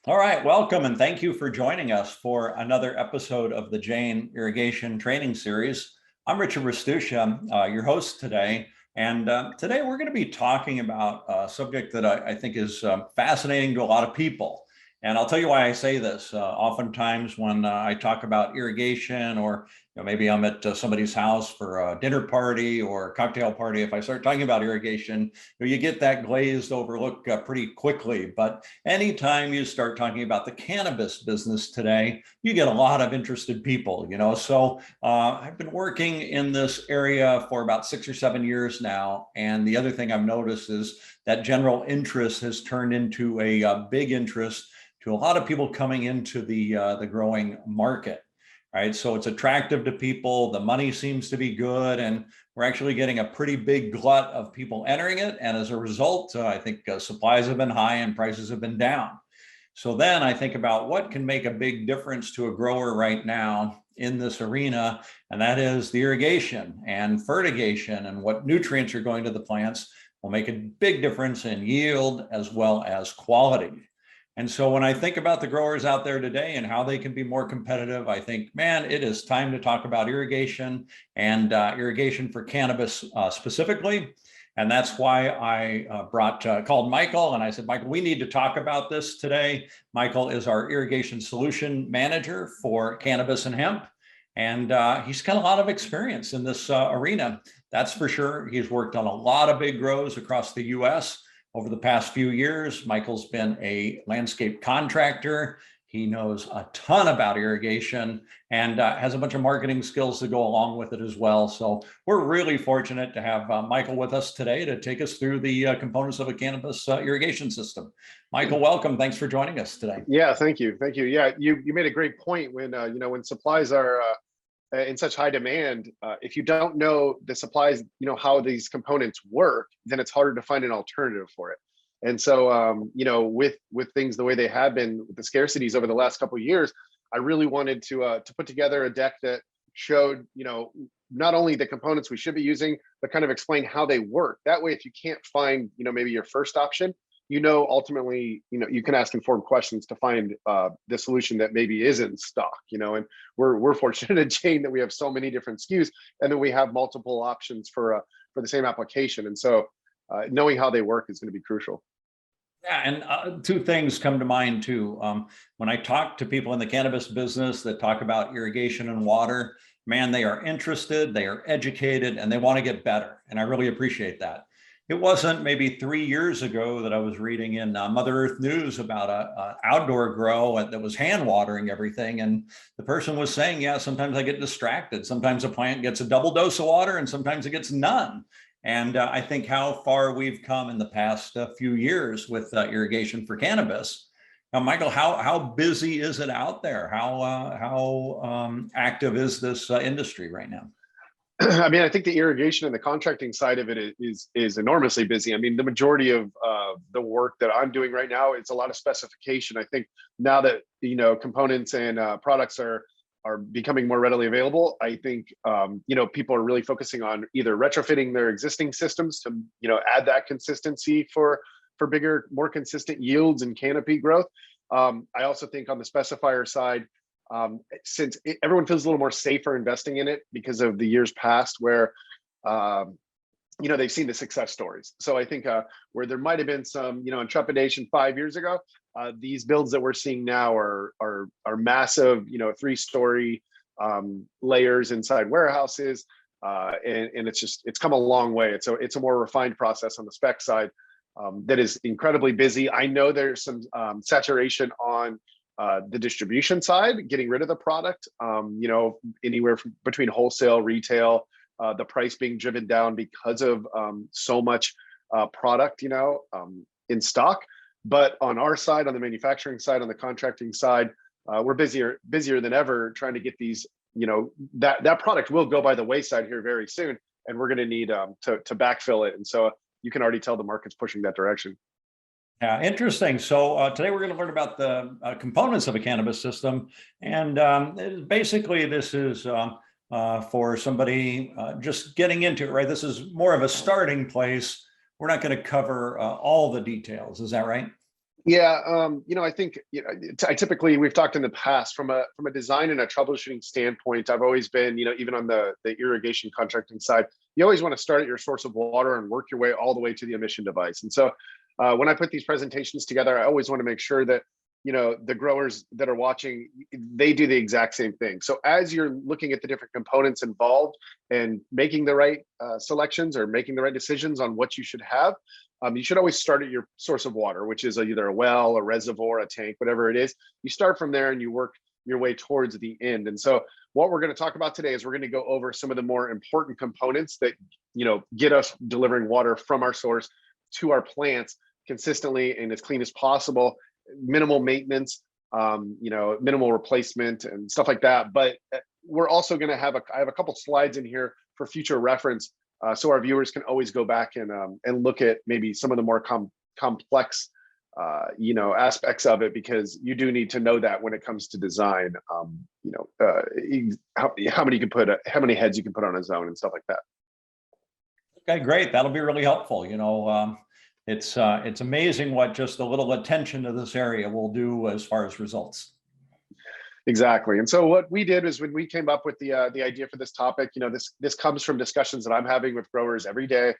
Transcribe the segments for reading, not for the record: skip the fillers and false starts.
All right, welcome and thank you for joining us for another episode of the Jane Irrigation Training Series. I'm Richard Restuccia, your host today, and today we're going to be talking about a subject that I think is fascinating to a lot of people. And I'll tell you why I say this. Oftentimes when I talk about irrigation or maybe I'm at somebody's house for a dinner party or a cocktail party, if I start talking about irrigation, you get that glazed over look pretty quickly. But anytime you start talking about the cannabis business today, you get a lot of interested people. So I've been working in this area for about 6 or 7 years now. And the other thing I've noticed is that general interest has turned into a big interest to a lot of people coming into the growing market. Right. So it's attractive to people. The money seems to be good. And we're actually getting a pretty big glut of people entering it. And as a result, I think supplies have been high and prices have been down. So then I think about what can make a big difference to a grower right now in this arena, and that is the irrigation and fertigation and what nutrients are going to the plants will make a big difference in yield as well as quality. And so when I think about the growers out there today and how they can be more competitive, I think, man, it is time to talk about irrigation and irrigation for cannabis specifically. And that's why I called Michael and I said, Michael, we need to talk about this today. Michael is our irrigation solution manager for cannabis and hemp. And he's got a lot of experience in this arena. That's for sure. He's worked on a lot of big grows across the US over the past few years. Michael's been a landscape contractor. He knows a ton about irrigation and has a bunch of marketing skills to go along with it as well. So we're really fortunate to have Michael with us today to take us through the components of a cannabis irrigation system. Michael, welcome. Thanks for joining us today. Yeah, thank you. Thank you. Yeah, you made a great point when, when supplies are in such high demand, if you don't know the supplies, how these components work, then it's harder to find an alternative for it. And so, with things the way they have been, with the scarcities over the last couple of years, I really wanted to put together a deck that showed, not only the components we should be using, but kind of explain how they work. That way, if you can't find, maybe your first option, ultimately, you can ask informed questions to find the solution that maybe is in stock, and we're fortunate at Jane that we have so many different SKUs and then we have multiple options for the same application. And so knowing how they work is going to be crucial. Yeah, and two things come to mind too. When I talk to people in the cannabis business that talk about irrigation and water, man, they are interested, they are educated, and they want to get better. And I really appreciate that. It wasn't maybe 3 years ago that I was reading in Mother Earth News about a outdoor grow that was hand watering everything. And the person was saying, yeah, sometimes I get distracted. Sometimes a plant gets a double dose of water and sometimes it gets none. And I think how far we've come in the past few years with irrigation for cannabis. Now, Michael, how busy is it out there? How active is this industry right now? I mean, I think the irrigation and the contracting side of it is enormously busy. I mean, the majority of the work that I'm doing right now, it's a lot of specification. I think now that components and products are becoming more readily available, I think people are really focusing on either retrofitting their existing systems to add that consistency for bigger, more consistent yields and canopy growth. I also think on the specifier side, since everyone feels a little more safer investing in it because of the years past where they've seen the success stories. So I think where there might have been some trepidation 5 years ago, these builds that we're seeing now are massive 3-story layers inside warehouses, and it's come a long way. It's a more refined process on the spec side that is incredibly busy. I know there's some saturation on the distribution side, getting rid of the product, anywhere from between wholesale, retail, the price being driven down because of so much product, in stock. But on our side, on the manufacturing side, on the contracting side, we're busier than ever trying to get these, that product will go by the wayside here very soon, and we're going to need to backfill it. And so you can already tell the market's pushing that direction. Yeah, interesting. So today we're going to learn about the components of a cannabis system. And basically this is for somebody just getting into it, right? This is more of a starting place. We're not going to cover all the details. Is that right? Yeah, I think I typically, we've talked in the past from a design and a troubleshooting standpoint. I've always been, even on the irrigation contracting side, you always want to start at your source of water and work your way all the way to the emission device. And so when I put these presentations together, I always want to make sure that the growers that are watching, they do the exact same thing. So as you're looking at the different components involved and making the right selections or making the right decisions on what you should have, you should always start at your source of water, which is either a well, a reservoir, a tank, whatever it is. You start from there and you work your way towards the end. And so what we're going to talk about today is we're going to go over some of the more important components that get us delivering water from our source to our plants consistently and as clean as possible, minimal maintenance, minimal replacement and stuff like that. But we're also going to have I have a couple slides in here for future reference, so our viewers can always go back and look at maybe some of the more complex aspects of it, because you do need to know that when it comes to design, how many how many heads you can put on a zone and stuff like that. Okay, great. That'll be really helpful. It's amazing what just a little attention to this area will do as far as results. Exactly. And so what we did is when we came up with the idea for this topic, this comes from discussions that I'm having with growers every day.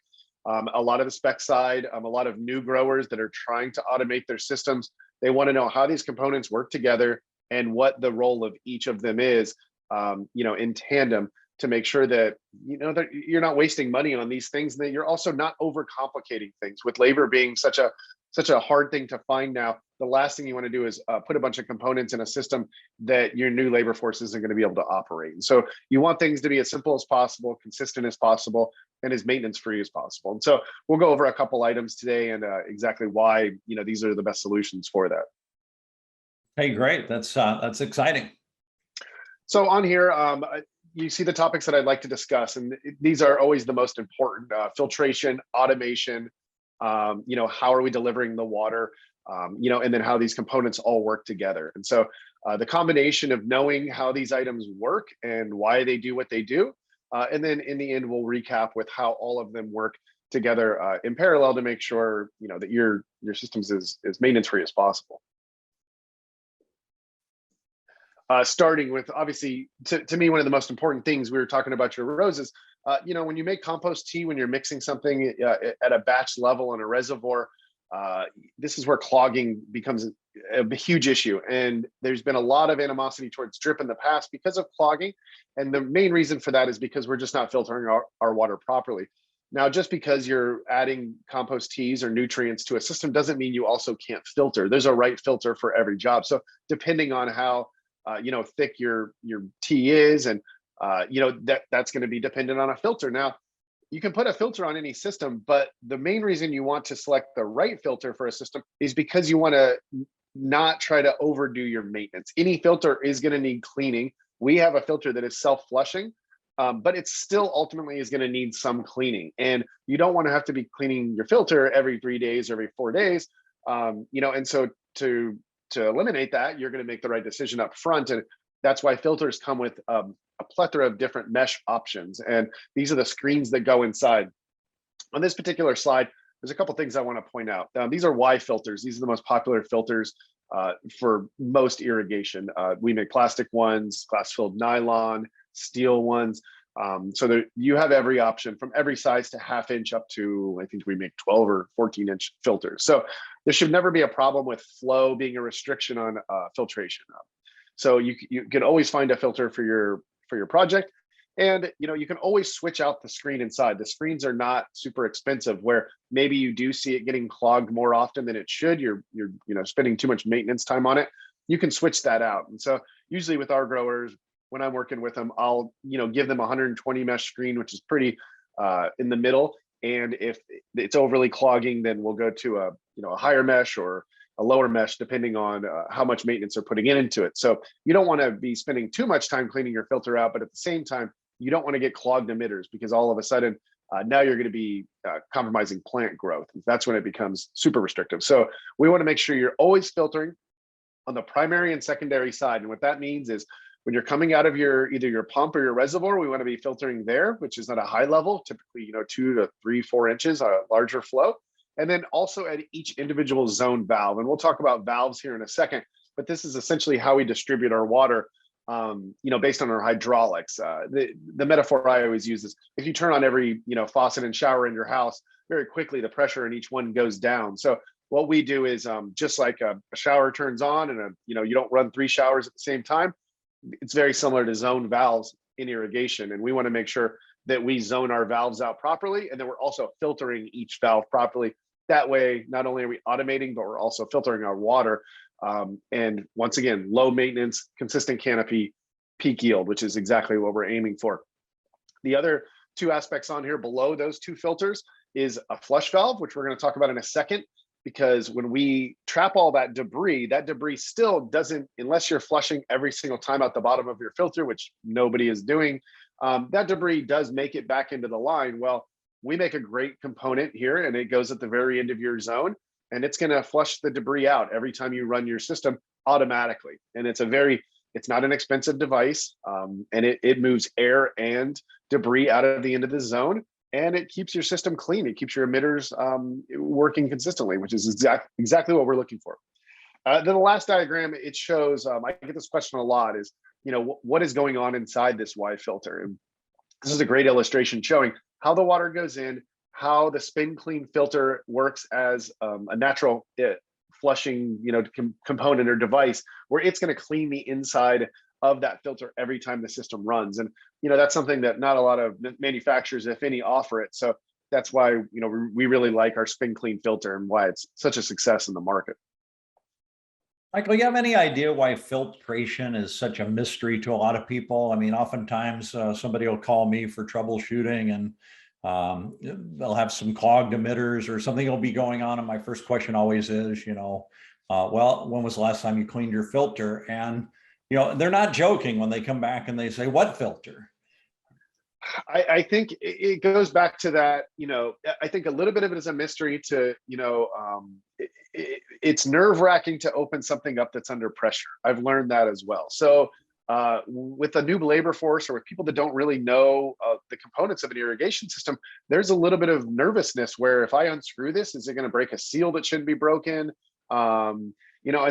A lot of the spec side, a lot of new growers that are trying to automate their systems. They want to know how these components work together and what the role of each of them is, in tandem, to make sure that that you're not wasting money on these things, and that you're also not overcomplicating things. With labor being such a hard thing to find now, the last thing you want to do is put a bunch of components in a system that your new labor force isn't going to be able to operate. And so you want things to be as simple as possible, consistent as possible, and as maintenance free as possible. And so we'll go over a couple items today and exactly why these are the best solutions for that. Hey, great. That's exciting. So on here, you see the topics that I'd like to discuss, and these are always the most important: filtration, automation, how are we delivering the water, and then how these components all work together. And so the combination of knowing how these items work and why they do what they do, and then in the end, we'll recap with how all of them work together in parallel to make sure that your systems is maintenance free as possible. Starting with, obviously, to me, one of the most important things, we were talking about your roses. When you make compost tea, when you're mixing something at a batch level in a reservoir, this is where clogging becomes a huge issue. And there's been a lot of animosity towards drip in the past because of clogging. And the main reason for that is because we're just not filtering our water properly. Now, just because you're adding compost teas or nutrients to a system doesn't mean you also can't filter. There's a right filter for every job. So depending on how thick your tea is, and that's going to be dependent on a filter. Now, you can put a filter on any system, but the main reason you want to select the right filter for a system is because you want to not try to overdo your maintenance. Any filter is going to need cleaning. We have a filter that is self-flushing, but it still ultimately is going to need some cleaning. And you don't want to have to be cleaning your filter every 3 days, every 4 days. And so to eliminate that, you're going to make the right decision up front. And that's why filters come with a plethora of different mesh options. And these are the screens that go inside. On this particular slide, there's a couple things I want to point out. These are Y filters. These are the most popular filters for most irrigation. We make plastic ones, glass-filled nylon, steel ones. So you have every option from every size to 1/2 inch up to, I think we make 12 or 14-inch filters. So there should never be a problem with flow being a restriction on filtration. So you can always find a filter for your project. And you can always switch out the screen inside. The screens are not super expensive, where maybe you do see it getting clogged more often than it should. You're spending too much maintenance time on it. You can switch that out. And so usually with our growers, when I'm working with them, I'll give them a 120 mesh screen, which is pretty in the middle. And if it's overly clogging, then we'll go to a higher mesh or a lower mesh, depending on how much maintenance they're putting into it. So you don't want to be spending too much time cleaning your filter out, but at the same time, you don't want to get clogged emitters, because all of a sudden now you're going to be compromising plant growth. That's when it becomes super restrictive. So we want to make sure you're always filtering on the primary and secondary side. And what that means is, when you're coming out of either your pump or your reservoir, we want to be filtering there, which is at a high level, typically 2 to 3, 4 inches, a larger flow. and then also at each individual zone valve. And we'll talk about valves here in a second, but this is essentially how we distribute our water, based on our hydraulics. The metaphor I always use is if you turn on every, faucet and shower in your house, very quickly the pressure in each one goes down. So what we do is just like a shower turns on and you don't run 3 showers at the same time. It's very similar to zone valves in irrigation. And we want to make sure that we zone our valves out properly. And then we're also filtering each valve properly. That way, not only are we automating, but we're also filtering our water. And once again, low maintenance, consistent canopy, peak yield, which is exactly what we're aiming for. The other 2 aspects on here below those 2 filters is a flush valve, which we're going to talk about in a second, because when we trap all that debris still doesn't, unless you're flushing every single time out the bottom of your filter, which nobody is doing, that debris does make it back into the line. Well, we make a great component here, and it goes at the very end of your zone, and it's going to flush the debris out every time you run your system automatically. And it's not an expensive device, and it moves air and debris out of the end of the zone, and it keeps your system clean. It keeps your emitters working consistently, which is exactly what we're looking for. Then the last diagram, it shows, I get this question a lot, is, what is going on inside this Y filter? And this is a great illustration showing how the water goes in, how the spin clean filter works as a natural flushing, component or device, where it's going to clean the inside of that filter every time the system runs. And, that's something that not a lot of manufacturers, if any, offer it. So that's why, we really like our spin clean filter and why it's such a success in the market. Michael, you have any idea why filtration is such a mystery to a lot of people? I mean, oftentimes somebody will call me for troubleshooting, and they'll have some clogged emitters or something will be going on. And my first question always is, well, when was the last time you cleaned your filter? And, they're not joking when they come back and they say, what filter? I think it goes back to that, I think a little bit of it is a mystery to, it's nerve wracking to open something up that's under pressure. I've learned that as well. So with a new labor force, or with people that don't really know the components of an irrigation system, there's a little bit of nervousness where if I unscrew this, is it going to break a seal that shouldn't be broken? And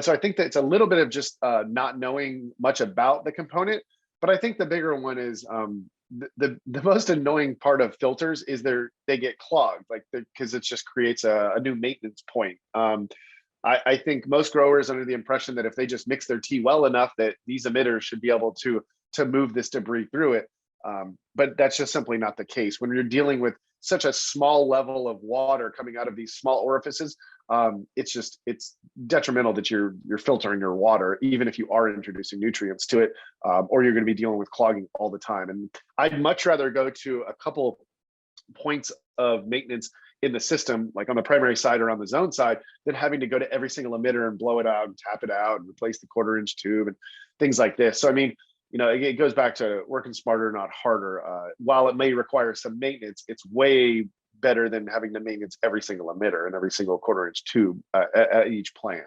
so I think that it's a little bit of just not knowing much about the component. But I think the bigger one is the most annoying part of filters is they get clogged, because it just creates a new maintenance point. I think most growers are under the impression that if they just mix their tea well enough, that these emitters should be able to move this debris through it. But that's just simply not the case. When you're dealing with such a small level of water coming out of these small orifices, it's detrimental that you're filtering your water, even if you are introducing nutrients to it, or you're going to be dealing with clogging all the time. And I'd much rather go to a couple points of maintenance in the system, like on the primary side or on the zone side, than having to go to every single emitter and blow it out and tap it out and replace the 1/4-inch tube and things like this. So I mean, it goes back to working smarter, not harder. While it may require some maintenance, it's way better than having to maintenance every single emitter and every single 1/4-inch tube at each plant.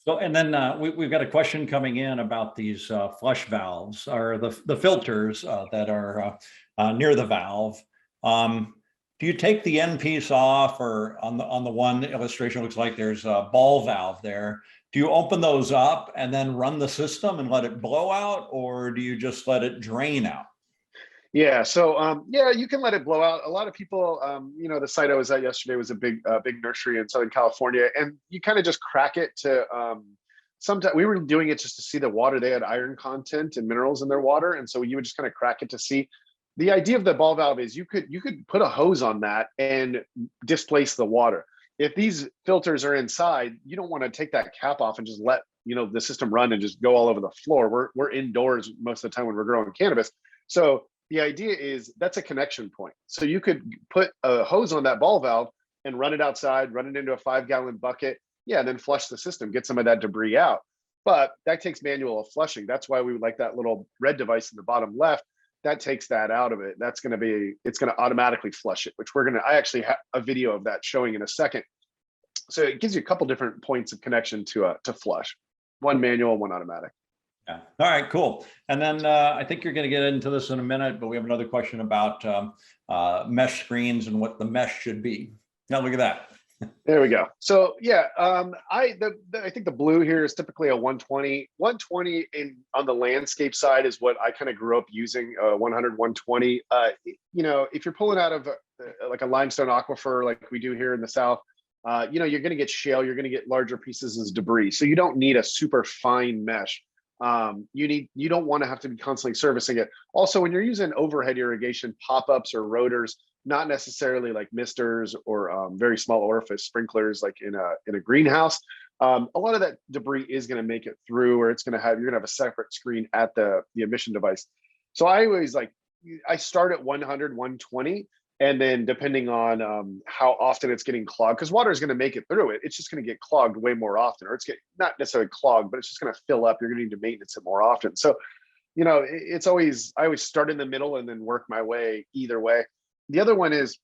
So, and then we've got a question coming in about these flush valves, or the filters that are near the valve. Do you take the end piece off, or on the one illustration, it looks like there's a ball valve there. Do you open those up and then run the system and let it blow out, or do you just let it drain out? Yeah, so you can let it blow out. A lot of people, the site I was at yesterday was a big nursery in Southern California, and you kind of just crack it to. Sometimes we were doing it just to see the water. They had iron content and minerals in their water, and so you would just kind of crack it to see. The idea of the ball valve is you could put a hose on that and displace the water. If these filters are inside, you don't want to take that cap off and just let the system run and just go all over the floor. We're indoors most of the time when we're growing cannabis, so the idea is that's a connection point. So you could put a hose on that ball valve and run it outside, run it into a 5-gallon bucket, and then flush the system, get some of that debris out. But that takes manual flushing. That's why we would like that little red device in the bottom left. That takes that out of it. It's going to automatically flush it, which I actually have a video of that showing in a second. So it gives you a couple different points of connection to flush, one manual, one automatic. Yeah. All right, cool. And then I think you're going to get into this in a minute, but we have another question about mesh screens and what the mesh should be. Now look at that. There we go. So yeah, I think the blue here is typically a 120. 120 on the landscape side is what I kind of grew up using. 100, 120. If you're pulling out of like a limestone aquifer like we do here in the South, you're going to get shale. You're going to get larger pieces as debris. So you don't need a super fine mesh. You don't want to have to be constantly servicing it. Also, when you're using overhead irrigation, pop-ups or rotors, not necessarily like misters or very small orifice sprinklers like in a greenhouse. A lot of that debris is going to make it through, or you're going to have a separate screen at the emission device. So I start at 100, 120, and then depending on how often it's getting clogged, because water is going to make it through it, it's just going to get clogged way more often, or not necessarily clogged, but it's just going to fill up. You're going to need to maintenance it more often. So, I always start in the middle and then work my way either way. The other one is,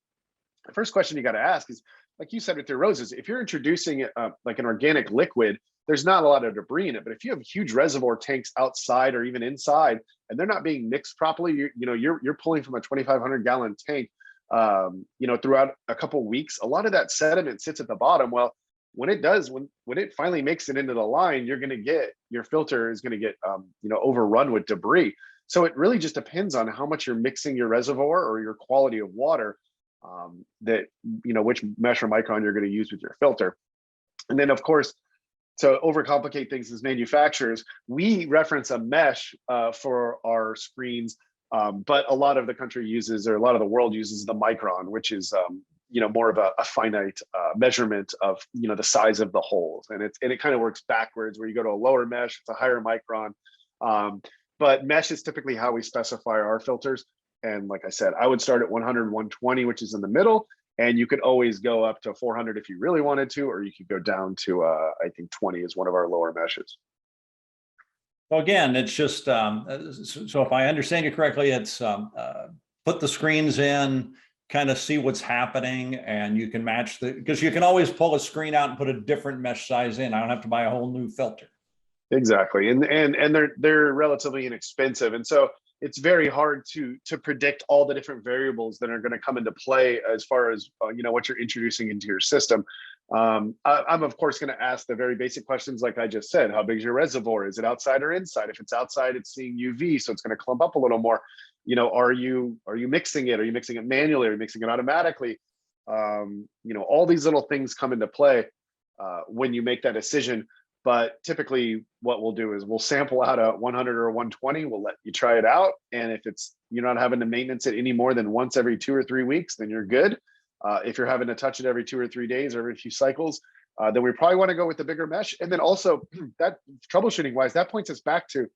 the first question you got to ask is, like you said with your roses, if you're introducing like an organic liquid, there's not a lot of debris in it. But if you have huge reservoir tanks outside or even inside, and they're not being mixed properly, you're pulling from a 2,500 gallon tank, throughout a couple of weeks, a lot of that sediment sits at the bottom. Well, when it finally makes it into the line, your filter is going to get overrun with debris. So it really just depends on how much you're mixing your reservoir or your quality of water, which mesh or micron you're going to use with your filter. And then, of course, to overcomplicate things as manufacturers, we reference a mesh for our screens, but a lot of the country uses, or a lot of the world uses, the micron, which is more of a finite measurement of the size of the holes, and it kind of works backwards, where you go to a lower mesh, it's a higher micron. But mesh is typically how we specify our filters. And like I said, I would start at 100, 120, which is in the middle. And you could always go up to 400 if you really wanted to, or you could go down to, I think 20 is one of our lower meshes. Well, again, it's just, so if I understand you correctly, it's put the screens in, kind of see what's happening, and you can match because you can always pull a screen out and put a different mesh size in. I don't have to buy a whole new filter. Exactly, and they're relatively inexpensive, and so it's very hard to predict all the different variables that are going to come into play as far as what you're introducing into your system. I'm of course going to ask the very basic questions, like I just said. How big is your reservoir? Is it outside or inside? If it's outside, it's seeing UV, so it's going to clump up a little more. Are you mixing it? Are you mixing it manually? Are you mixing it automatically? All these little things come into play when you make that decision. But typically what we'll do is we'll sample out a 100 or 120. We'll let you try it out. And if you're not having to maintenance it any more than once every 2 or 3 weeks, then you're good. If you're having to touch it every 2 or 3 days or every few cycles, then we probably want to go with the bigger mesh. And then also that troubleshooting wise, that points us back to,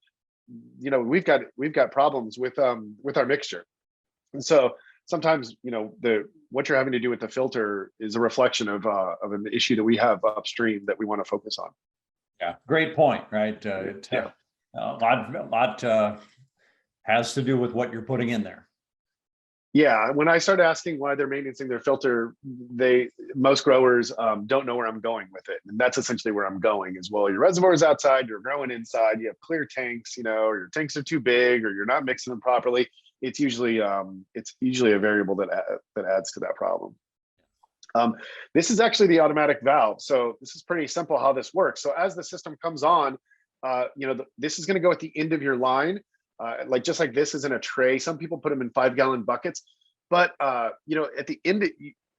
we've got problems with our mixture. And so sometimes, what you're having to do with the filter is a reflection of an issue that we have upstream that we want to focus on. Yeah, great point, right? A lot has to do with what you're putting in there. Yeah, when I start asking why they're maintaining their filter, most growers don't know where I'm going with it, and that's essentially where I'm going. Is, well, your reservoir is outside, you're growing inside, you have clear tanks, or your tanks are too big, or you're not mixing them properly. It's usually a variable that adds to that problem. This is actually the automatic valve. So this is pretty simple how this works. So as the system comes on, this is going to go at the end of your line, just like this is in a tray. Some people put them in 5-gallon buckets, but at the end,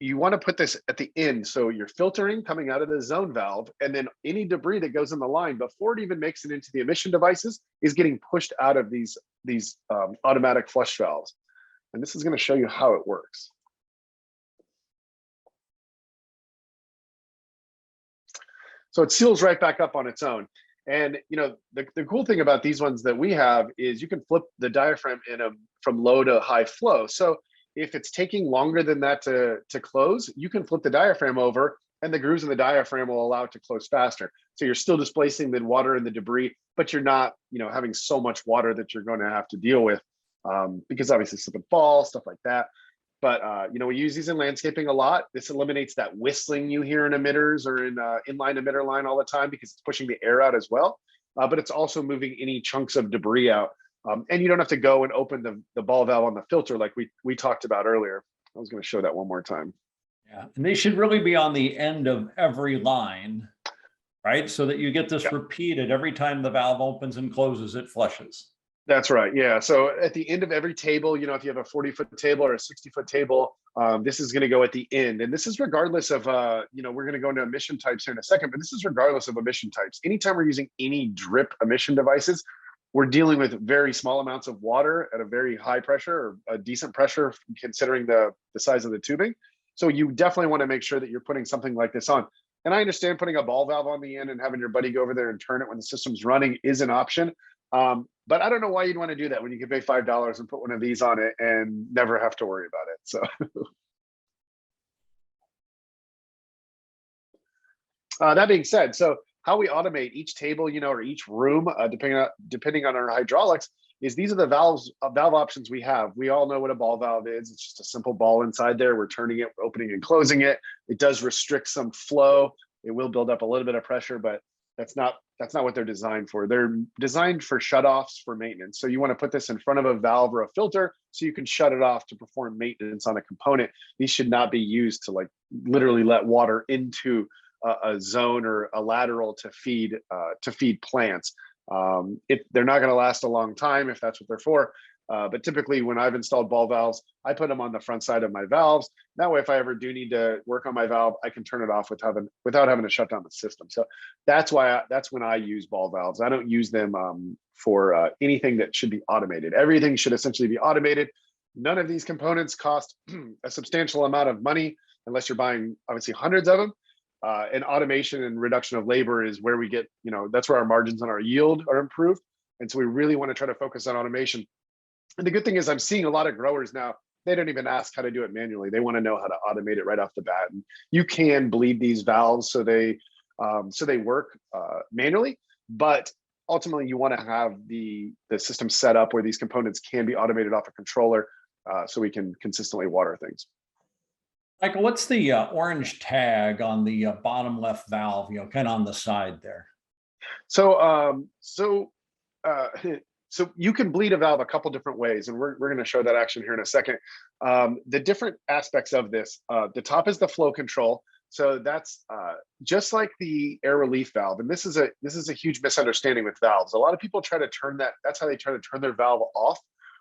you want to put this at the end. So you're filtering coming out of the zone valve, and then any debris that goes in the line before it even makes it into the emission devices is getting pushed out of these automatic flush valves. And this is going to show you how it works. So it seals right back up on its own. And the cool thing about these ones that we have is you can flip the diaphragm in them from low to high flow. So if it's taking longer than that to close, you can flip the diaphragm over, and the grooves in the diaphragm will allow it to close faster. So you're still displacing the water and the debris, but you're not having so much water that you're going to have to deal with, because obviously slip and fall, stuff like that. But we use these in landscaping a lot. This eliminates that whistling you hear in emitters or in inline emitter line all the time, because it's pushing the air out as well. But it's also moving any chunks of debris out. And you don't have to go and open the ball valve on the filter like we talked about earlier. I was going to show that one more time. Yeah. And they should really be on the end of every line, right? So that you get this repeated every time the valve opens and closes, it flushes. That's right. Yeah. So at the end of every table, you know, if you have a 40-foot table or a 60-foot table, this is going to go at the end. And this is regardless of, you know, we're going to go into emission types here in a second, but this is regardless of emission types. Anytime we're using any drip emission devices, we're dealing with very small amounts of water at a very high pressure or a decent pressure considering the size of the tubing. So you definitely want to make sure that you're putting something like this on. And I understand putting a ball valve on the end and having your buddy go over there and turn it when the system's running is an option. But I don't know why you'd want to do that when you can pay $5 and put one of these on it and never have to worry about it. So that being said, so how we automate each table, you know, or each room, depending on our hydraulics, is these are the valve options we have. We all know what a ball valve is. It's just a simple ball inside there. We're turning it, opening and closing it. It does restrict some flow. It will build up a little bit of pressure, but that's not what they're designed for. They're designed for shutoffs for maintenance. So you want to put this in front of a valve or a filter so you can shut it off to perform maintenance on a component. These should not be used to like literally let water into a zone or a lateral to feed plants. They're not going to last a long time if that's what they're for. But typically when I've installed ball valves, I put them on the front side of my valves. That way, if I ever do need to work on my valve, I can turn it off without having to shut down the system. So that's when I use ball valves. I don't use them for anything that should be automated. Everything should essentially be automated. None of these components cost a substantial amount of money unless you're buying obviously hundreds of them. And automation and reduction of labor is where we get, you know, that's where our margins on our yield are improved. And so we really want to try to focus on automation. And the good thing is I'm seeing a lot of growers now, they don't even ask how to do it manually. They want to know how to automate it right off the bat. And you can bleed these valves so they work manually, but ultimately you want to have the system set up where these components can be automated off a controller so we can consistently water things. Michael, what's the orange tag on the bottom left valve, you know, kind of on the side there? So, so you can bleed a valve a couple different ways, and we're going to show that action here in a second. The different aspects of this, the top is the flow control. So that's just like the air relief valve. And this is a huge misunderstanding with valves. A lot of people try to turn that, that's how they try to turn their valve off,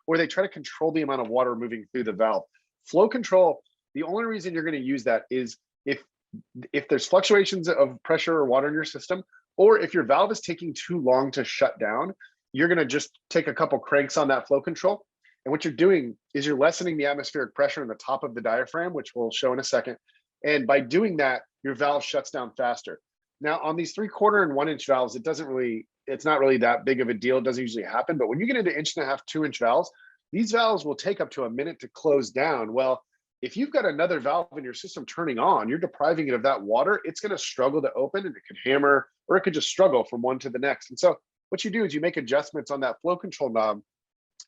or they try to control the amount of water moving through the valve. Flow control, the only reason you're going to use that is if there's fluctuations of pressure or water in your system, or if your valve is taking too long to shut down, you're going to just take a couple cranks on that flow control. And what you're doing is you're lessening the atmospheric pressure in the top of the diaphragm, which we'll show in a second. And by doing that, your valve shuts down faster. Now on these 3/4 and 1 inch valves, it's not really that big of a deal. It doesn't usually happen. But when you get into 1.5 to 2 inch valves, these valves will take up to a minute to close down. Well, if you've got another valve in your system turning on, you're depriving it of that water, it's going to struggle to open and it could hammer, or it could just struggle from one to the next. And so what you do is you make adjustments on that flow control knob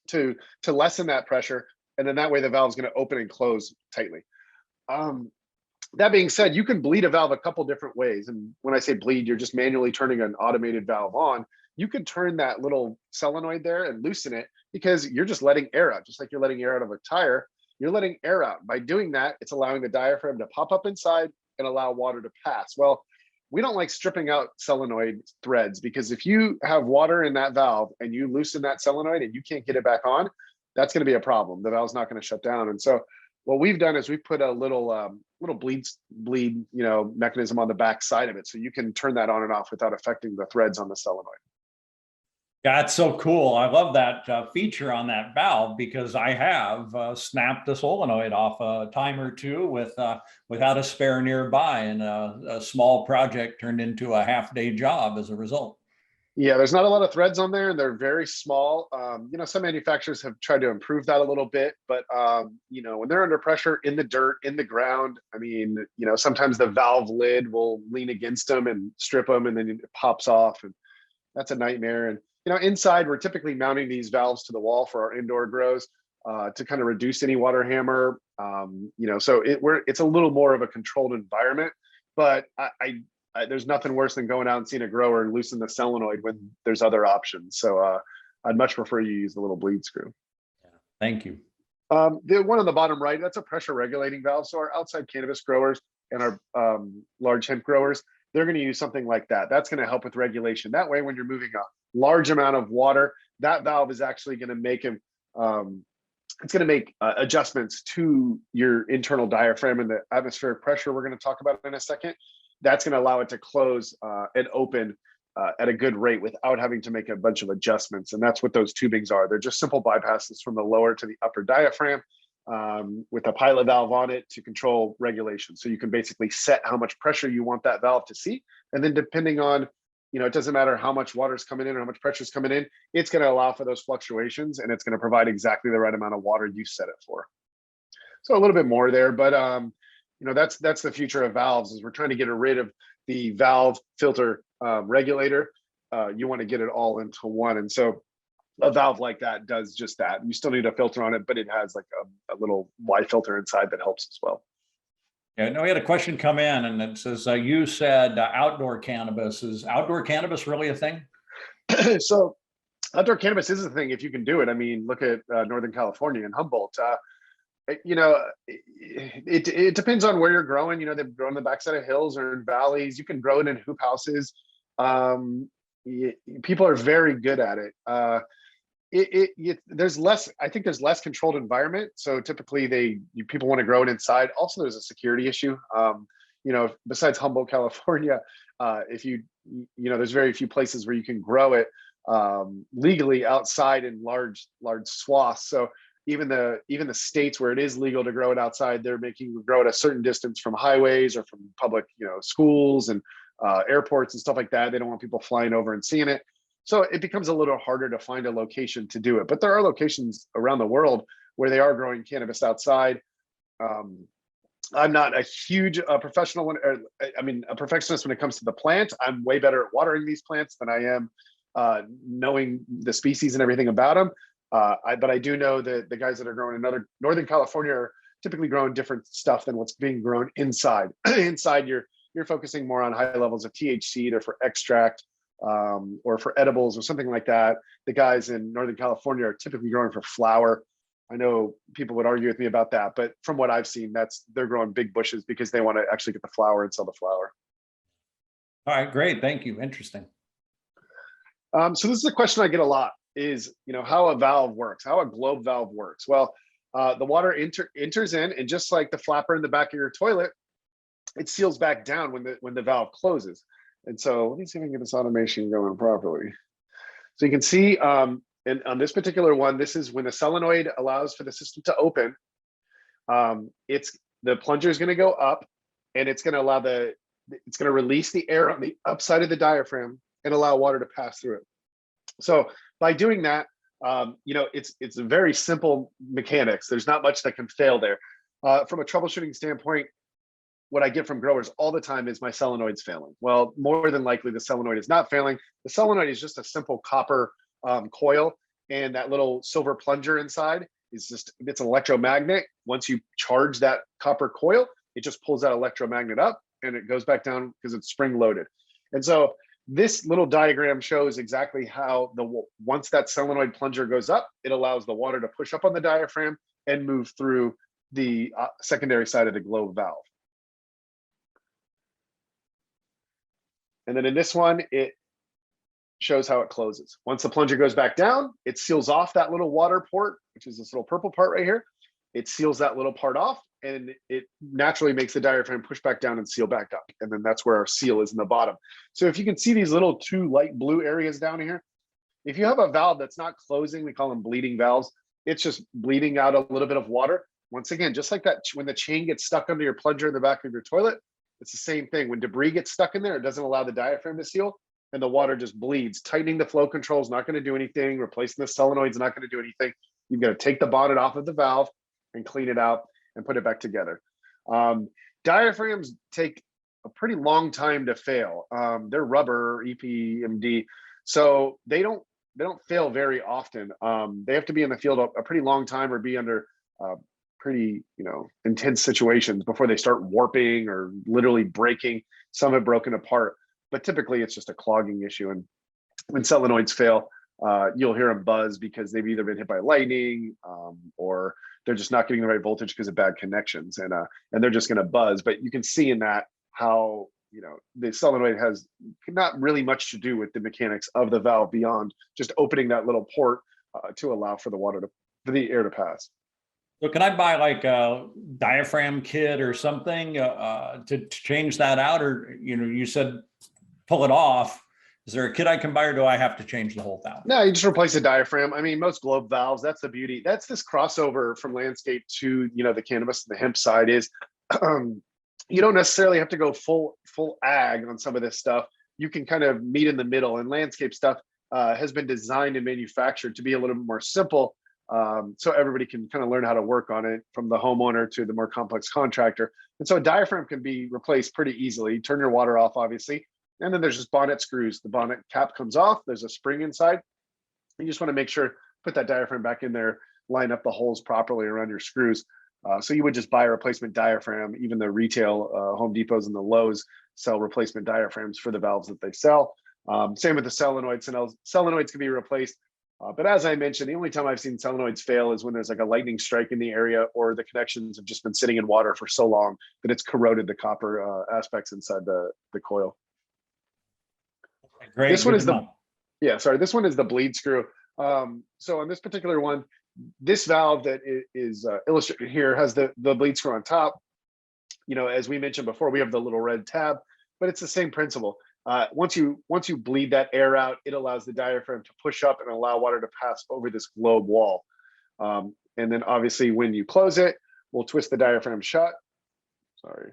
to lessen that pressure. And then that way the valve is going to open and close tightly. That being said, you can bleed a valve a couple different ways. And when I say bleed, you're just manually turning an automated valve on. You can turn that little solenoid there and loosen it because you're just letting air out, just like you're letting air out of a tire. You're letting air out. By doing that, it's allowing the diaphragm to pop up inside and allow water to pass. Well, we don't like stripping out solenoid threads because if you have water in that valve and you loosen that solenoid and you can't get it back on, that's going to be a problem. The valve's not going to shut down. And so what we've done is we've put a little bleed mechanism on the back side of it, so you can turn that on and off without affecting the threads on the solenoid. Yeah, it's so cool. I love that feature on that valve because I have snapped a solenoid off a time or two without a spare nearby, and a small project turned into a half-day job as a result. Yeah, there's not a lot of threads on there, and they're very small. Some manufacturers have tried to improve that a little bit, but when they're under pressure in the dirt, in the ground, I mean, sometimes the valve lid will lean against them and strip them, and then it pops off, and that's a nightmare. And inside, we're typically mounting these valves to the wall for our indoor grows to kind of reduce any water hammer. So it's a little more of a controlled environment, but there's nothing worse than going out and seeing a grower and loosen the solenoid when there's other options. So I'd much prefer you use the little bleed screw. Yeah, thank you. The one on the bottom right, that's a pressure regulating valve. So our outside cannabis growers and our large hemp growers, they're going to use something like that. That's going to help with regulation. That way, when you're moving a large amount of water, that valve is actually going to make him, it's going to make adjustments to your internal diaphragm and the atmospheric pressure we're going to talk about in a second. That's going to allow it to close and open at a good rate without having to make a bunch of adjustments. And that's what those tubings are. They're just simple bypasses from the lower to the upper diaphragm with a pilot valve on it to control regulation. So you can basically set how much pressure you want that valve to see. And then depending on, it doesn't matter how much water is coming in or how much pressure is coming in, it's going to allow for those fluctuations and it's going to provide exactly the right amount of water you set it for. So a little bit more there, but that's the future of valves, is we're trying to get rid of the valve filter regulator. You want to get it all into one. And so a valve like that does just that. You still need a filter on it, but it has like a little Y filter inside that helps as well. Yeah, no, we had a question come in and it says, you said outdoor cannabis. Is outdoor cannabis really a thing? So outdoor cannabis is a thing if you can do it. I mean, look at Northern California and Humboldt. It depends on where you're growing. They grow on the backside of hills or in valleys. You can grow it in hoop houses. People are very good at it. There's less, I think there's less controlled environment. So typically people want to grow it inside. Also, there's a security issue. Besides Humboldt, California, there's very few places where you can grow it legally outside in large swaths. So even the states where it is legal to grow it outside, they're making you grow it a certain distance from highways or from public, schools and airports and stuff like that. They don't want people flying over and seeing it. So it becomes a little harder to find a location to do it. But there are locations around the world where they are growing cannabis outside. I'm not a huge professional a perfectionist when it comes to the plant. I'm way better at watering these plants than I am knowing the species and everything about them. But I do know that the guys that are growing in Northern California are typically growing different stuff than what's being grown inside. Inside, you're focusing more on high levels of THC, either for extract or for edibles or something like that. The guys in Northern California are typically growing for flower. I know people would argue with me about that, but from what I've seen, they're growing big bushes because they want to actually get the flower and sell the flower. All right, great, thank you. Interesting. So this is a question I get a lot, is how a valve works, how a globe valve works. Well, the water enters in, and just like the flapper in the back of your toilet, it seals back down when the valve closes. And so let me see if I can get this automation going properly. So you can see, and on this particular one, this is when the solenoid allows for the system to open. The plunger is going to go up, and it's going to release the air on the upside of the diaphragm and allow water to pass through it. So by doing that, it's a very simple mechanics. There's not much that can fail there. From a troubleshooting standpoint, what I get from growers all the time is my solenoid's failing. Well, more than likely the solenoid is not failing. The solenoid is just a simple copper coil, and that little silver plunger inside it's an electromagnet. Once you charge that copper coil, it just pulls that electromagnet up and it goes back down because it's spring loaded. And so this little diagram shows exactly how once that solenoid plunger goes up, it allows the water to push up on the diaphragm and move through the secondary side of the globe valve. And then in this one, it shows how it closes. Once the plunger goes back down, it seals off that little water port, which is this little purple part right here. It seals that little part off, and it naturally makes the diaphragm push back down and seal back up. And then that's where our seal is in the bottom. So if you can see these little two light blue areas down here, if you have a valve that's not closing, we call them bleeding valves. It's just bleeding out a little bit of water. Once again, just like that, when the chain gets stuck under your plunger in the back of your toilet, it's the same thing. When debris gets stuck in there, it doesn't allow the diaphragm to seal, and the water just bleeds. Tightening the flow control is not going to do anything. Replacing the solenoid is not going to do anything. You've got to take the bonnet off of the valve and clean it out and put it back together. Diaphragms take a pretty long time to fail. They're rubber, EPMD, so they don't fail very often. They have to be in the field a pretty long time or be under pretty intense situations before they start warping or literally breaking. Some have broken apart, but typically it's just a clogging issue. And when solenoids fail, you'll hear them buzz because they've either been hit by lightning, or they're just not getting the right voltage because of bad connections, and they're just going to buzz. But you can see in that how, you know, the solenoid has not really much to do with the mechanics of the valve beyond just opening that little port to allow for the air to pass. So can I buy like a diaphragm kit or something to change that out? Or, you know, you said pull it off. Is there a kit I can buy, or do I have to change the whole valve? No, you just replace the diaphragm. I mean, most globe valves, that's the beauty. That's this crossover from landscape to, you know, the cannabis and the hemp side is, you don't necessarily have to go full ag on some of this stuff. You can kind of meet in the middle, and landscape stuff has been designed and manufactured to be a little bit more simple. So everybody can kind of learn how to work on it, from the homeowner to the more complex contractor. And so a diaphragm can be replaced pretty easily. Turn your water off, obviously. And then there's just bonnet screws. The bonnet cap comes off. There's a spring inside. You just want to make sure, put that diaphragm back in there, line up the holes properly around your screws. So you would just buy a replacement diaphragm. Even the retail Home Depots and the Lowe's sell replacement diaphragms for the valves that they sell. Same with the solenoids. And solenoids can be replaced. But as I mentioned, the only time I've seen solenoids fail is when there's like a lightning strike in the area, or the connections have just been sitting in water for so long that it's corroded the copper aspects inside the coil. Great. This one is this one is the bleed screw. So on this particular one, this valve that is illustrated here has the bleed screw on top. You know, as we mentioned before, we have the little red tab, but it's the same principle. Once you bleed that air out, it allows the diaphragm to push up and allow water to pass over this globe wall. And then obviously when you close it, we'll twist the diaphragm shut. Sorry.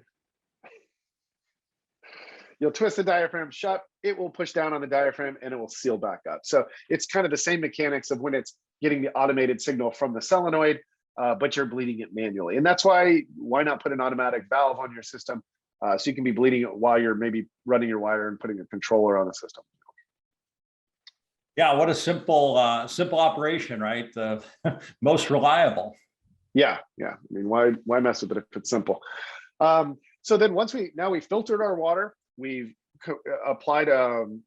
You'll twist the diaphragm shut, it will push down on the diaphragm, and it will seal back up. So it's kind of the same mechanics of when it's getting the automated signal from the solenoid, but you're bleeding it manually. And that's why not put an automatic valve on your system, so you can be bleeding it while you're maybe running your wire and putting a controller on the system. Yeah, what a simple operation, right? The most reliable. Yeah. I mean, why mess with it if it's simple? So then once we filtered our water, we've applied an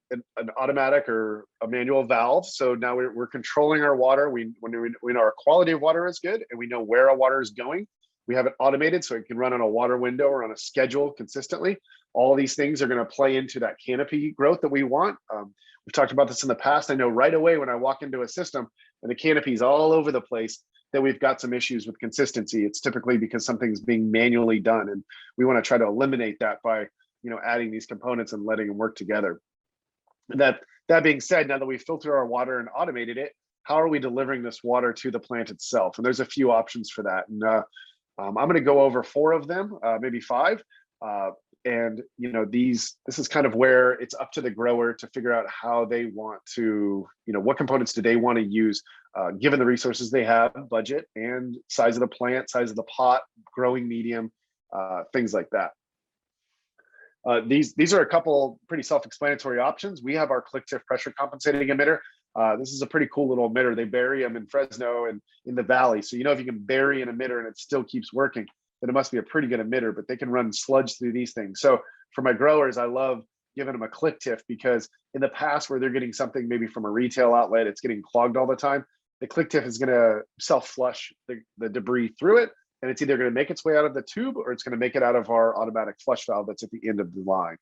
automatic or a manual valve. So now we're controlling our water. We know our quality of water is good, and we know where our water is going. We have it automated, so it can run on a water window or on a schedule consistently. All these things are going to play into that canopy growth that we want. We've talked about this in the past. I know right away when I walk into a system and the canopy is all over the place that we've got some issues with consistency. It's typically because something's being manually done, and we want to try to eliminate that by, you know, adding these components and letting them work together. That being said, now that we've filtered our water and automated it, how are we delivering this water to the plant itself? And there's a few options for that. And I'm going to go over 4 of them, maybe 5. And you know, this is kind of where it's up to the grower to figure out how they want to, you know, what components do they want to use, given the resources they have, budget and size of the plant, size of the pot, growing medium, things like that. These are a couple pretty self-explanatory options. We have our ClickTIF pressure compensating emitter. This is a pretty cool little emitter. They bury them in Fresno and in the Valley. So, you know, if you can bury an emitter and it still keeps working, then it must be a pretty good emitter, but they can run sludge through these things. So for my growers, I love giving them a ClickTIF, because in the past where they're getting something maybe from a retail outlet, it's getting clogged all the time. The ClickTIF is going to self-flush the debris through it, and it's either going to make its way out of the tube or it's going to make it out of our automatic flush valve that's at the end of the line.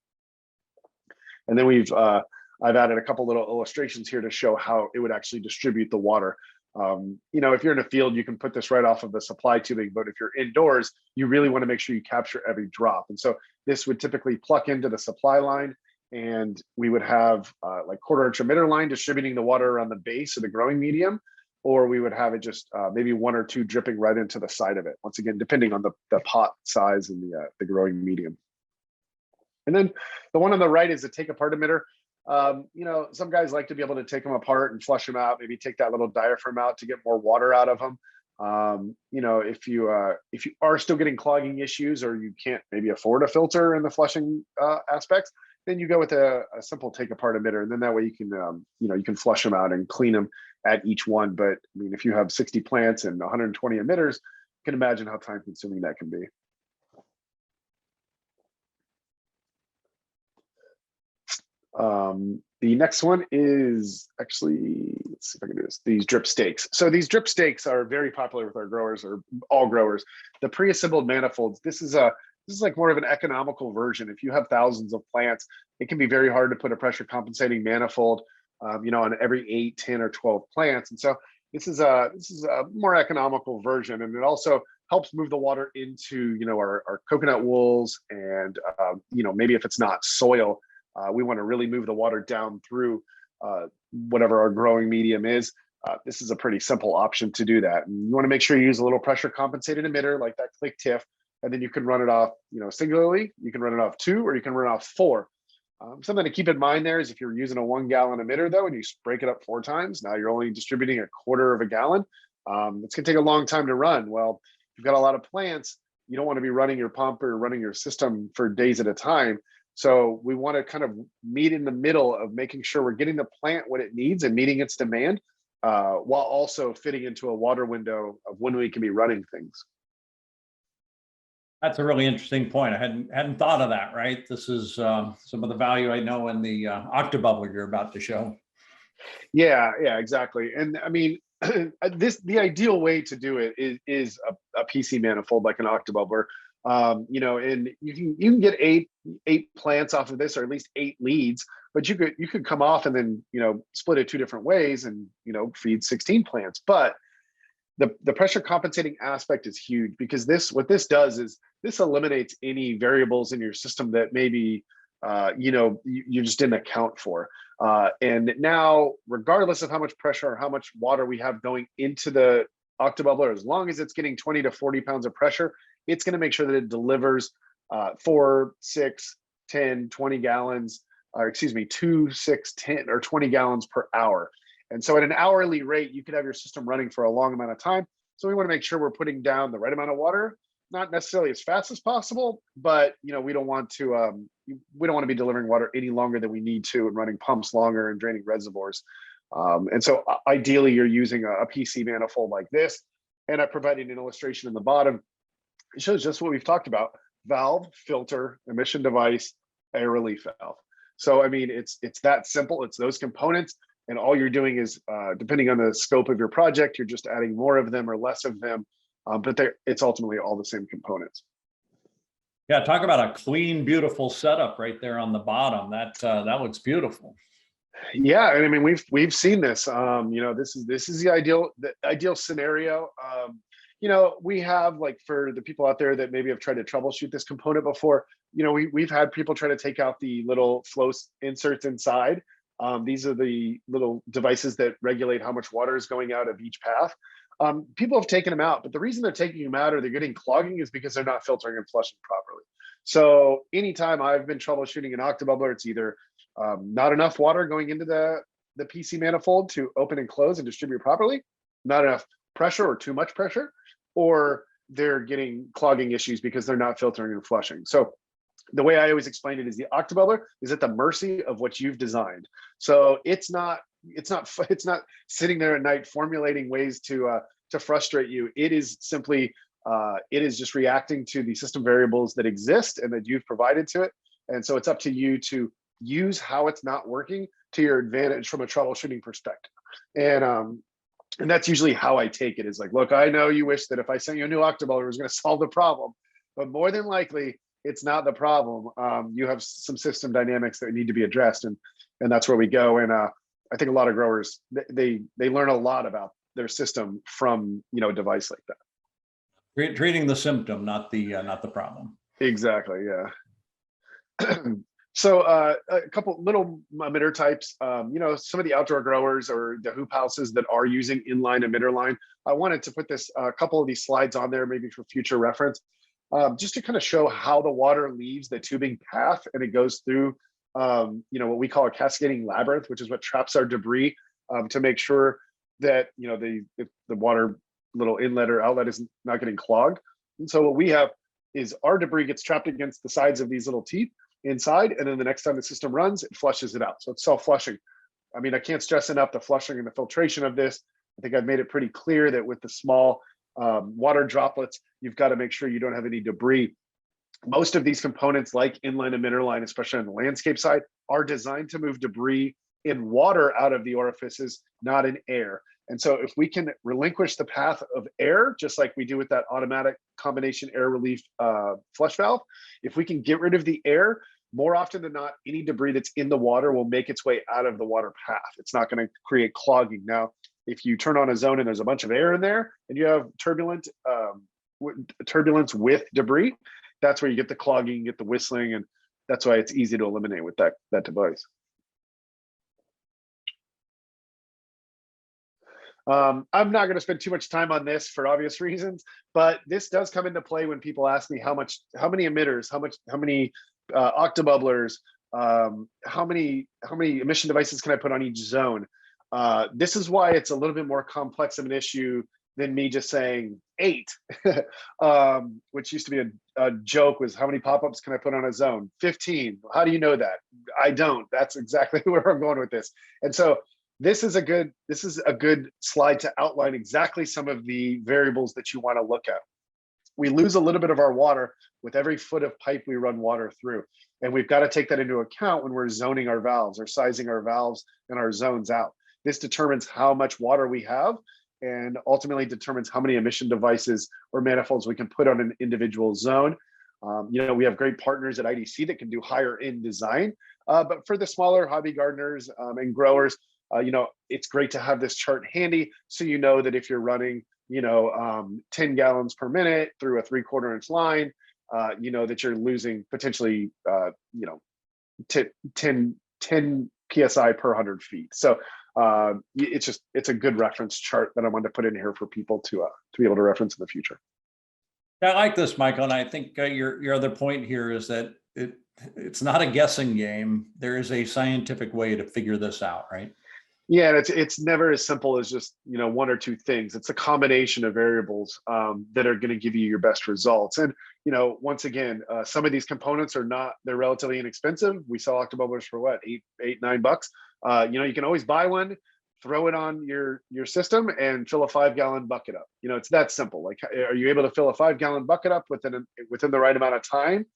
And then I've added a couple little illustrations here to show how it would actually distribute the water. You know, if you're in a field, you can put this right off of the supply tubing, but if you're indoors, you really want to make sure you capture every drop. And so this would typically pluck into the supply line, and we would have like 1/4-inch Emitterline distributing the water around the base of the growing medium, or we would have it just maybe 1 or 2 dripping right into the side of it. Once again, depending on the pot size and the growing medium. And then the one on the right is a take apart emitter. You know, some guys like to be able to take them apart and flush them out, maybe take that little diaphragm out to get more water out of them. You know, if you are still getting clogging issues, or you can't maybe afford a filter in the flushing aspects, then you go with a simple take apart emitter, and then that way you can you know, you can flush them out and clean them at each one. But I mean, if you have 60 plants and 120 emitters, you can imagine how time consuming that can be. The next one is actually, let's see if I can do this, these drip stakes. So these drip stakes are very popular with our growers, or all growers. The pre-assembled manifolds, this is like more of an economical version. If you have thousands of plants, it can be very hard to put a pressure compensating manifold, on every 8, 10, or 12 plants. And so this is a more economical version, and it also helps move the water into our coconut wools, and maybe if it's not soil, we want to really move the water down through whatever our growing medium is. This is a pretty simple option to do that. And you want to make sure you use a little pressure compensated emitter like that click TIF, and then you can run it off, singularly. You can run it off 2, or you can run it off 4. Something to keep in mind there is if you're using a 1 gallon emitter though, and you break it up 4 times, now you're only distributing a quarter of a gallon. It's gonna take a long time to run. Well, if you've got a lot of plants, you don't want to be running your pump or running your system for days at a time. So we want to kind of meet in the middle of making sure we're getting the plant what it needs and meeting its demand, while also fitting into a water window of when we can be running things. That's a really interesting point. I hadn't thought of that, right? This is some of the value I know in the Octa bubble you're about to show. Yeah, exactly. And I mean, the ideal way to do it is a PC manifold like an Octa bubbler. And you can get eight plants off of this, or at least 8 leads, but you could come off and then split it 2 different ways and feed 16 plants. But the pressure compensating aspect is huge, because what this does is this eliminates any variables in your system that maybe you just didn't account for. And now, regardless of how much pressure or how much water we have going into the Octa bubbler, as long as it's getting 20 to 40 pounds of pressure, it's going to make sure that it delivers 4, 6, 10, 20 gallons, or excuse me, 2, 6, 10, or 20 gallons per hour. And so at an hourly rate, you could have your system running for a long amount of time. So we want to make sure we're putting down the right amount of water, not necessarily as fast as possible, but we don't want to be delivering water any longer than we need to, and running pumps longer and draining reservoirs. And so ideally, you're using a PC manifold like this. And I provided an illustration in the bottom. It shows just what we've talked about: valve, filter, emission device, air relief valve. So I mean, it's that simple. It's those components. And all you're doing is, depending on the scope of your project, you're just adding more of them or less of them, but it's ultimately all the same components. Yeah, talk about a clean, beautiful setup right there on the bottom. That looks beautiful. Yeah, and I mean we've seen this. This is the ideal scenario. We have, like, for the people out there that maybe have tried to troubleshoot this component before, we've had people try to take out the little flow inserts inside. These are the little devices that regulate how much water is going out of each path. People have taken them out, but the reason they're taking them out or they're getting clogging is because they're not filtering and flushing properly. So anytime I've been troubleshooting an Octa bubbler, it's either not enough water going into the PC manifold to open and close and distribute properly, not enough pressure or too much pressure, or they're getting clogging issues because they're not filtering and flushing. So the way I always explain it is the Octa bubbler is at the mercy of what you've designed. So it's not sitting there at night formulating ways to frustrate you. It is simply just reacting to the system variables that exist and that you've provided to it. And so it's up to you to use how it's not working to your advantage from a troubleshooting perspective. And that's usually how I take it, is like, look, I know you wish that if I sent you a new Octa bubbler, it was going to solve the problem, but more than likely, it's not the problem. You have some system dynamics that need to be addressed, and that's where we go. And I think a lot of growers, they learn a lot about their system from a device like that. Treating the symptom, not the problem. Exactly. Yeah. So a couple little emitter types. Some of the outdoor growers or the hoop houses that are using inline Emitterline. I wanted to put a couple of these slides on there, maybe for future reference. Just to kind of show how the water leaves the tubing path and it goes through, what we call a cascading labyrinth, which is what traps our debris, to make sure that the water little inlet or outlet is not getting clogged. And so what we have is our debris gets trapped against the sides of these little teeth inside, and then the next time the system runs, it flushes it out. So it's self-flushing. I mean, I can't stress enough the flushing and the filtration of this. I think I've made it pretty clear that with the small water droplets, you've got to make sure you don't have any debris. Most of these components, like inline Emitterline, especially on the landscape side, are designed to move debris in water out of the orifices, not in air. And so if we can relinquish the path of air, just like we do with that automatic combination air relief flush valve, if we can get rid of the air, more often than not, any debris that's in the water will make its way out of the water path. It's not going to create clogging. Now, if you turn on a zone and there's a bunch of air in there and you have turbulence with debris, that's where you get the clogging, you get the whistling, and that's why it's easy to eliminate with that device. I'm not going to spend too much time on this for obvious reasons, but this does come into play when people ask me how many emitters, how many Octa bubblers, how many emission devices can I put on each zone? This is why it's a little bit more complex of an issue than me just saying 8, which used to be a joke, was how many pop-ups can I put on a zone? 15. How do you know that? I don't. That's exactly where I'm going with this. And so this is a good slide to outline exactly some of the variables that you want to look at. We lose a little bit of our water with every foot of pipe we run water through. And we've got to take that into account when we're zoning our valves or sizing our valves and our zones out. This determines how much water we have and ultimately determines how many emission devices or manifolds we can put on an individual zone. We have great partners at IDC that can do higher end design, but for the smaller hobby gardeners and growers, it's great to have this chart handy so you know that if you're running 10 gallons per minute through a 3/4 inch line, that you're losing potentially 10 psi per 100 feet. So it's a good reference chart that I wanted to put in here for people to be able to reference in the future. I like this, Michael, and I think your other point here is that it's not a guessing game. There is a scientific way to figure this out, right? Yeah, and it's never as simple as just one or two things. It's a combination of variables that are going to give you your best results. And once again, some of these components they're relatively inexpensive. We sell Octa bubblers for what, $8-9. You can always buy one, throw it on your system, and fill a 5-gallon bucket up. It's that simple. Like, are you able to fill a 5-gallon bucket up within the right amount of time?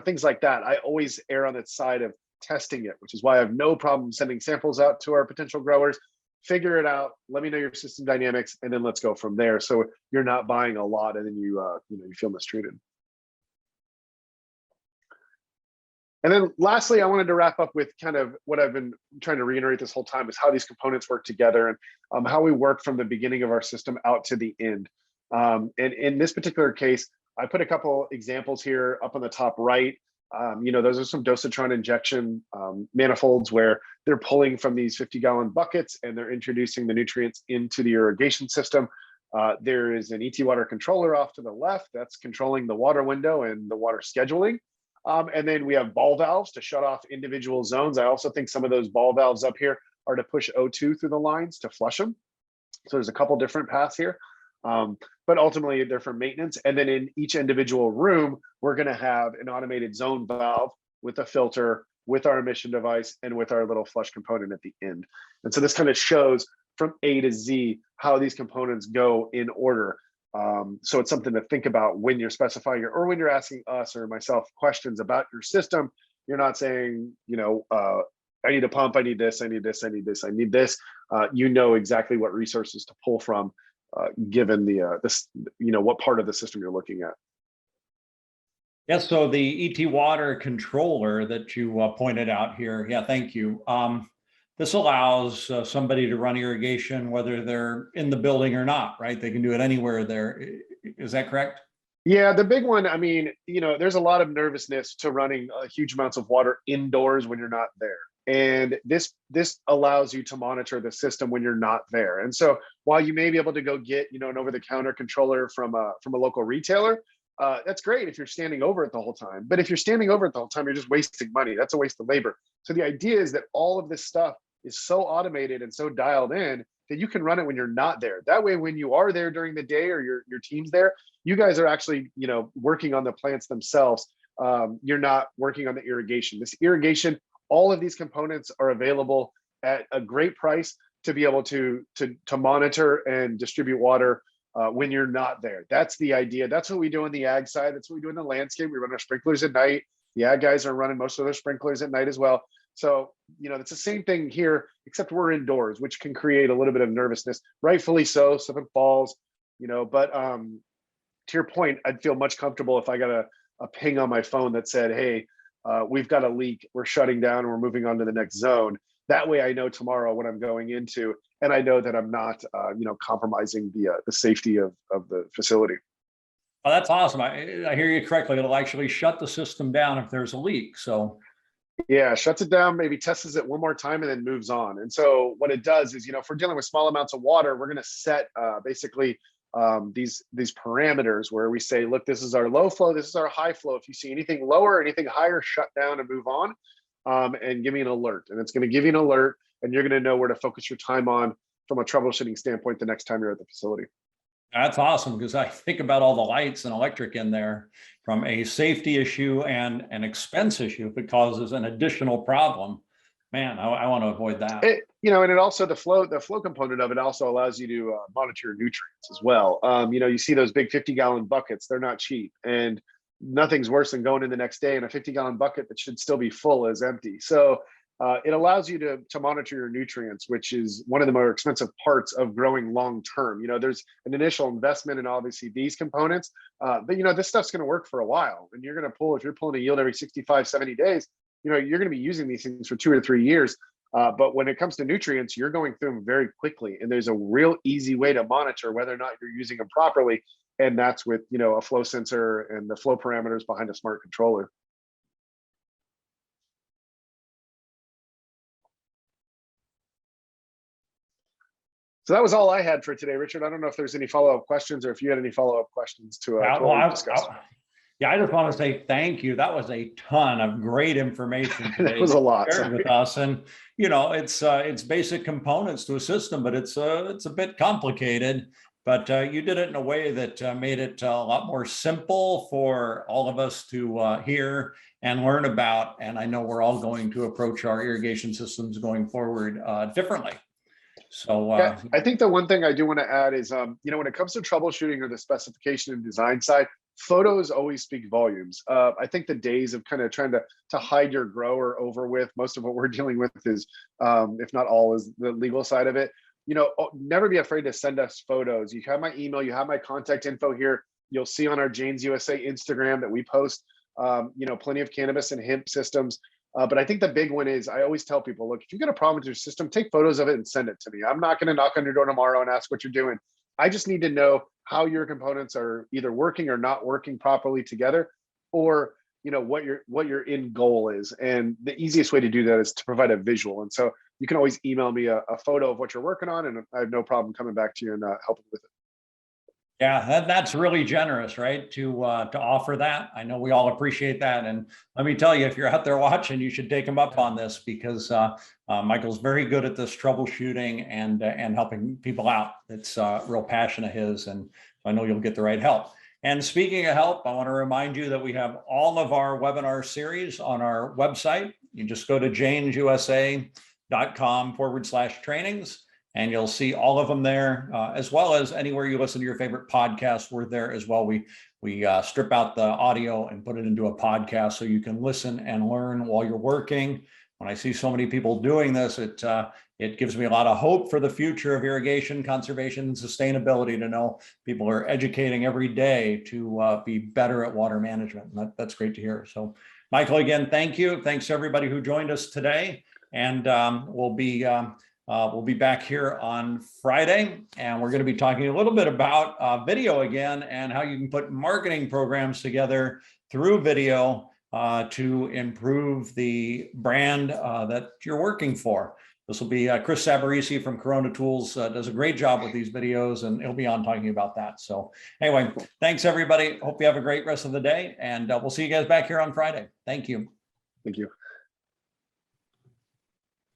Things like that. I always err on the side of testing it, which is why I have no problem sending samples out to our potential growers. Figure it out, let me know your system dynamics, and then let's go from there. So you're not buying a lot and then you feel mistreated. And then lastly, I wanted to wrap up with kind of what I've been trying to reiterate this whole time, is how these components work together and how we work from the beginning of our system out to the end. And in this particular case, I put a couple examples here up on the top right. Those are some dosatron injection manifolds where they're pulling from these 50-gallon buckets and they're introducing the nutrients into the irrigation system. There is an ET water controller off to the left that's controlling the water window and the water scheduling. And then we have ball valves to shut off individual zones. I also think some of those ball valves up here are to push O2 through the lines to flush them. So there's a couple different paths here. But ultimately they're for maintenance. And then in each individual room, we're going to have an automated zone valve with a filter, with our emission device, and with our little flush component at the end. And so this kind of shows from A to Z how these components go in order. So it's something to think about when you're specifying or when you're asking us or myself questions about your system. You're not saying, I need a pump, I need this, I need this, I need this, I need this. You know exactly what resources to pull from, given what part of the system you're looking at. Yes, so the ET water controller that you pointed out here, yeah, thank you. This allows somebody to run irrigation whether they're in the building or not, right? They can do it anywhere there. Is that correct? Yeah, the big one, there's a lot of nervousness to running huge amounts of water indoors when you're not there. And this allows you to monitor the system when you're not there. And so while you may be able to go get, an over-the-counter controller from a local retailer, that's great if you're standing over it the whole time. But if you're standing over it the whole time, you're just wasting money. That's a waste of labor. So the idea is that all of this stuff is so automated and so dialed in that you can run it when you're not there. That way, when you are there during the day or your team's there, you guys are actually, working on the plants themselves. You're not working on the irrigation. This irrigation, all of these components are available at a great price to be able to monitor and distribute water when you're not there. That's the idea. That's what we do on the ag side. That's what we do in the landscape. We run our sprinklers at night. The ag guys are running most of their sprinklers at night as well. So, it's the same thing here, except we're indoors, which can create a little bit of nervousness, rightfully so. Something falls, but to your point, I'd feel much comfortable if I got a ping on my phone that said, hey, we've got a leak, we're shutting down, and we're moving on to the next zone. That way I know tomorrow what I'm going into, and I know that I'm not, compromising the safety of the facility. Oh, that's awesome. I hear you correctly. It'll actually shut the system down if there's a leak. So Yeah, shuts it down, maybe tests it one more time, and then moves on. And so what it does is, if we're dealing with small amounts of water, we're going to set basically these parameters where we say, look, this is our low flow, this is our high flow. If you see anything lower, anything higher, shut down and move on, and give me an alert. And it's going to give you an alert, and you're going to know where to focus your time on from a troubleshooting standpoint the next time you're at the facility. that's awesome, because I think about all the lights and electric in there from a safety issue and an expense issue. If it causes an additional problem, man, I want to avoid that. And it also, the flow component of it also allows you to monitor your nutrients as well. You see those big 50-gallon buckets, they're not cheap, and nothing's worse than going in the next day and a 50-gallon bucket that should still be full is empty. So it allows you to monitor your nutrients, which is one of the more expensive parts of growing long term. There's an initial investment in obviously these components, but this stuff's going to work for a while, and you're going to if you're pulling a yield every 65, 70 days, you're going to be using these things for 2 or 3 years. But when it comes to nutrients, you're going through them very quickly, and there's a real easy way to monitor whether or not you're using them properly, and that's with a flow sensor and the flow parameters behind a smart controller. So that was all I had for today, Richard. I don't know if there's any follow-up questions, or if you had any follow-up questions to what we discussed. Yeah, I just want to say thank you. That was a ton of great information today. That was a lot with us, and it's basic components to a system, but it's a bit complicated. But you did it in a way that made it a lot more simple for all of us to hear and learn about. And I know we're all going to approach our irrigation systems going forward differently. So I think the one thing I do want to add is, when it comes to troubleshooting or the specification and design side, photos always speak volumes. I think the days of kind of trying to hide your grow are over with. Most of what we're dealing with is, if not all, is the legal side of it. Never be afraid to send us photos. You have my email, you have my contact info here. You'll see on our Jane's USA Instagram that we post, plenty of cannabis and hemp systems. But I think the big one is, I always tell people, look, if you've got a problem with your system, take photos of it and send it to me. I'm not going to knock on your door tomorrow and ask what you're doing. I just need to know how your components are either working or not working properly together, or what your end goal is. And the easiest way to do that is to provide a visual. And so you can always email me a photo of what you're working on, and I have no problem coming back to you and helping with it. Yeah, that's really generous, right? To offer that. I know we all appreciate that. And let me tell you, if you're out there watching, you should take him up on this, because Michael's very good at this troubleshooting and helping people out. It's a real passion of his, and I know you'll get the right help. And speaking of help, I want to remind you that we have all of our webinar series on our website. You just go to janesusa.com/trainings. And you'll see all of them there, as well as anywhere you listen to your favorite podcast. We're there as well. We strip out the audio and put it into a podcast so you can listen and learn while you're working. When I see so many people doing this, it gives me a lot of hope for the future of irrigation, conservation, and sustainability, to know people are educating every day to be better at water management. And that's great to hear. So, Michael, again, thank you. Thanks to everybody who joined us today. And we'll be back here on Friday, and we're going to be talking a little bit about video again, and how you can put marketing programs together through video to improve the brand that you're working for. This will be Chris Sabarisi from Corona Tools, does a great job with these videos, and he'll be on talking about that. So anyway, thanks everybody. Hope you have a great rest of the day, and we'll see you guys back here on Friday. Thank you. Thank you.